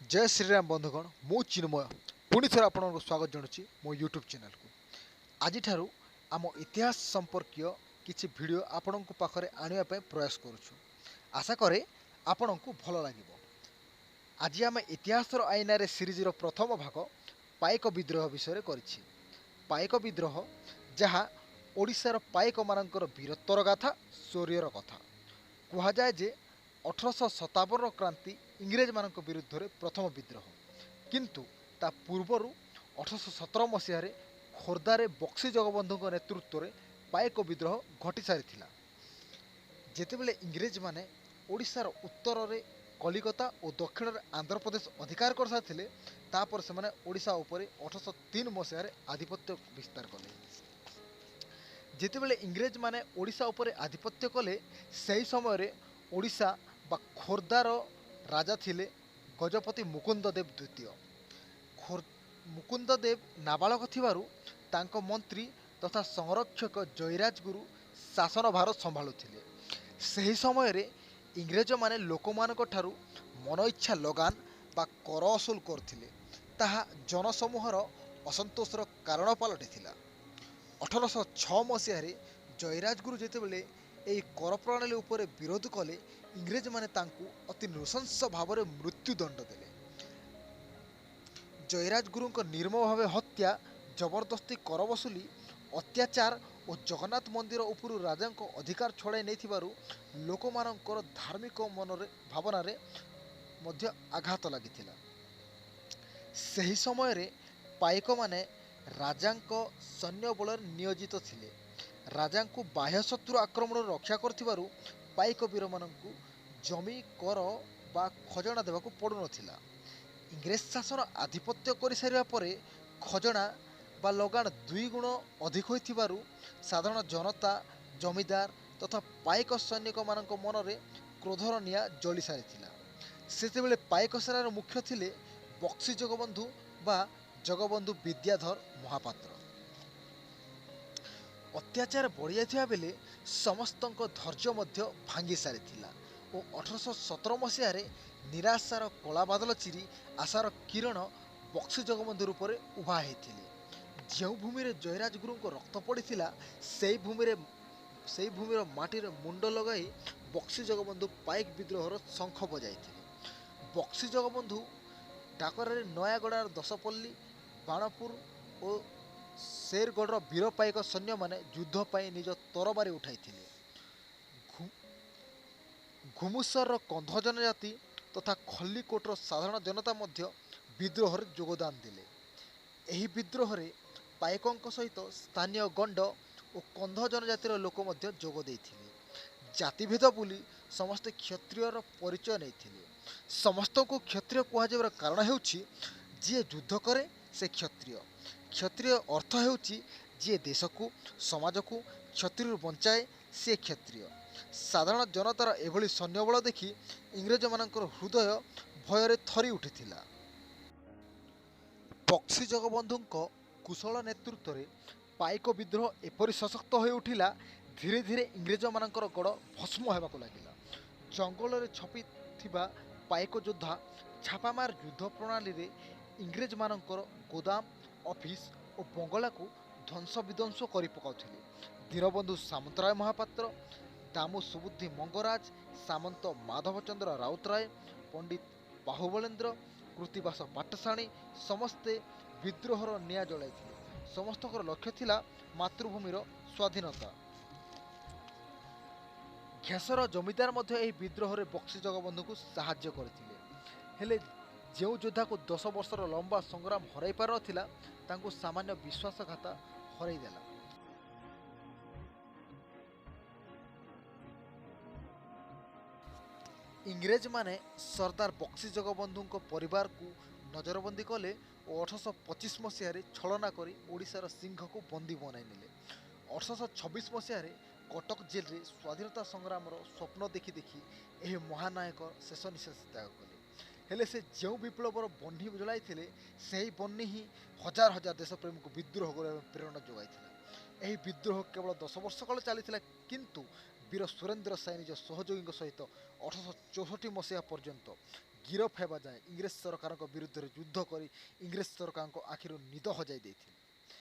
जय श्रीराम बंधुगण मु चिन्मय पुणी थर आपको स्वागत जनावि मो यूट्यूब चैनल को आज आम इतिहास संपर्क किसी वीडियो आपण पाखे आने प्रयास करुँ आशा करे आपण को भल लगे। आज आम इतिहास आईना सीरीज प्रथम भाग पाइक विद्रोह विषय कर पाइक विद्रोह जहाँ ओडिशार पाइक मानकर वीरत्वर गाथा शौर्यर कथा कहुए जे 1857 क्रांति इंग्रेज मान विरुद्ध में प्रथम विद्रोह किंतु ता पूर्वर 1817 मसीह खोर्धार बक्सी जगबंधु नेतृत्व में पाइक विद्रोह घटी सारी जितेबले इंग्रेज माने ओडिशार उत्तर में कलिकता और दक्षिण में आंध्र प्रदेश अधिकार कर सारी तापर से ओडिशा उपर 1803 मसीह आधिपत्य विस्तार कले। जितेबले इंग्रेज माने ओडिशा उपर आधिपत्य कले सही समय ओडिशा बा खोर्धार राजा थिले गजपति मुकुंद देव द्वितीय। मुकुंद देव नाबालक थिबारु तांको मंत्री तथा संरक्षक जयराज गुरु शासन भार संभाळुथिले। सही समय रे इंग्रेज माने लोकमानक ठारू मन इच्छा लगान बा कर असुल करथिले ताहा जनसमूहर असंतोषर कारण पलटिथिला। 1806 मसीह जयराज गुरु जेतेबेले यही कर प्रणाली उपर विरोध कले इंग्रेज माने तांकु अति नृशंस भाव में मृत्युदंड देले। जयराज गुरु निर्मम भाव हत्या जबरदस्ती कर वसूली अत्याचार और जगन्नाथ मंदिर उपरु राजा अधिकार छड़ाई नहीं लोक मानकर धार्मिक मन भावना मध्य आघात लगी। सही समय रे पाइक माने राजा सैन्य बल नियोजित थिले। राजा को बाह्य शत्रु आक्रमण रक्षा कर पाइक वीर मानू जमी कर बा खजना देवाक पड़ू नथिला। इंग्रेज शासन आधिपत्य कर सारा पर खजना बा लगान दुई गुण अधिक होइथिबारु साधारण जनता जमीदार तथा पाइक सैनिक मानक मन में क्रोधर निया जली सारी सेतेबेले पाइक सेनार मुख्य थिले बक्सी जगबंधु बा जगबंधु विद्याधर महापात्र। अत्याचार बढ़ी जाता बेले समस्त धैर्य भांगी सारी और 1817 मसीह निराशार कला बादल चिरी आशार किरण बक्सी जगबंधु रूप में उभा होते। जो भूमि रे जयराज गुरु रक्त पड़ा से भूमिर माटी मुंड लगाई बक्सी जगबंधु पाइक विद्रोहर शंख बजाई। बक्सी जगबंधु डाकर नयागड़ार दशपल्ली बाणपुर और शेरगढ़ वीर पाइक सैन्य माने युद्ध पाई निज तरबारी उठाई। घुमुसर कंध जनजाति तथा खल्लीकोटर साधारण जनता मध्य विद्रोह योगदान देले। एही विद्रोह रे पाइकों सहित स्थानीय गंड और कंध जनजातिर लोक मध्य जोग देइथिले। जातिभेद बुली समस्त क्षत्रियर परिचय नहीं। समस्त को क्षत्रिय कहुवर कारण हेउछि जी युद्ध करे से क्षत्रिय। क्षत्रिय अर्थ हेउछि जी देश को समाज को क्षत्रिय बंचाए से क्षत्रिय। साधारण जनतार एभली सैन्यबल देखि इंग्रेज मानकर हृदय भयर थरी उठिथिला। बक्सी जगबंधु कुशल नेतृत्व में पाइक विद्रोह एपरी सशक्त हो उठिला धीरे धीरे इंग्रेज मानकर गड़ भस्म होगा लगिला। जंगल में छपी पाइक योद्धा छापामार युद्ध प्रणाली रे इंग्रेज मानकर गोदाम ऑफिस और बंगला को ध्वंस विध्वंस कर पकाउथिले। दीनबंधु सामंतराय महापात्र दामू सुबुद्धि मंगराज सामंत माधवचंद्र राउतराय पंडित बाहुबलेन्द्र कृतिबास पाटशाणी समस्ते विद्रोहर निया जलाई। समस्त लक्ष्य थिला मातृभूमिर स्वाधीनता। घेसर जमीदार मध्य एही विद्रोह रे बक्सी जगबंधु को साहाय्य करथिले। हेले जो योद्धा को 10 वर्षर लंबा संग्राम हराई पार नथिला तांको सामान्य विश्वासघाता हराई देला। इंग्रेज माने सरदार बक्सी जगबंधु परिवार को नजरबंदी कले और 1825 मसीह छलना करी ओडिशार सिंह को बंदी बनाई नेले। 1826 मसीह कटक जेल रे स्वाधीनता संग्राम स्वप्न देखि देखि एही महानायक शेष निश्वास त्याग कले। हेले से जो विप्लवर बन्ही जलाई से बन्ही ही हजार हजार देशप्रेमी को विद्रोह करने प्रेरणा जोगाई। यही विद्रोह केवल 10 वर्ष काल चली किंतु वीर सुरेंद्र साई निज सहयोगी सहित 1864 मसीहा पर्यंत ଗିରଫ ହେବା ଯାଏଁ ଇଂରେଜ ସରକାରଙ୍କ ବିରୁଦ୍ଧରେ ଯୁଦ୍ଧ କରି ଇଂରେଜ ସରକାରଙ୍କ ଆଖିରୁ ନିଦ ହଜାଇ ଦେଇଥିଲେ।